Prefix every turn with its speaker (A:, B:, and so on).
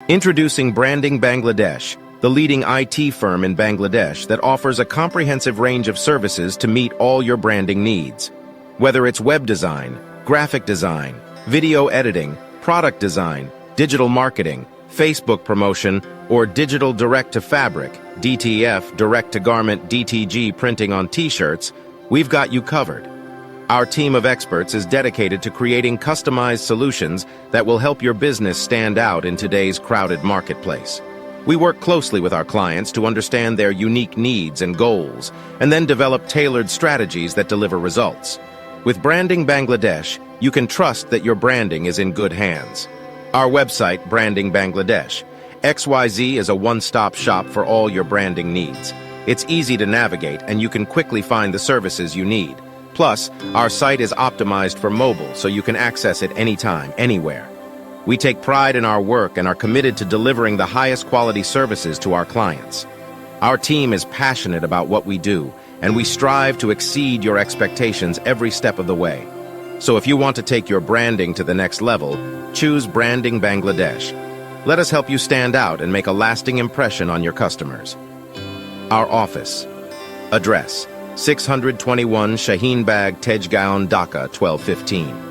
A: Introducing Branding Bangladesh, the leading IT firm in Bangladesh that offers a comprehensive range of services to meet all your branding needs. Whether it's web design, graphic design, video editing, product design, digital marketing, Facebook promotion, or digital direct-to-fabric, DTF, direct-to-garment, DTG printing on t-shirts, we've got you covered. Our team of experts is dedicated to creating customized solutions that will help your business stand out in today's crowded marketplace. We work closely with our clients to understand their unique needs and goals, and then develop tailored strategies that deliver results. With Branding Bangladesh, you can trust that your branding is in good hands. Our website, Branding Bangladesh, XYZ is a one-stop shop for all your branding needs. It's easy to navigate, and you can quickly find the services you need. Plus, our site is optimized for mobile, so you can access it anytime, anywhere. We take pride in our work and are committed to delivering the highest quality services to our clients. Our team is passionate about what we do, and we strive to exceed your expectations every step of the way. So if you want to take your branding to the next level, choose Branding Bangladesh. Let us help you stand out and make a lasting impression on your customers. Our office. Address: 621 Shaheen Bagh, Tejgaon, Dhaka, 1215.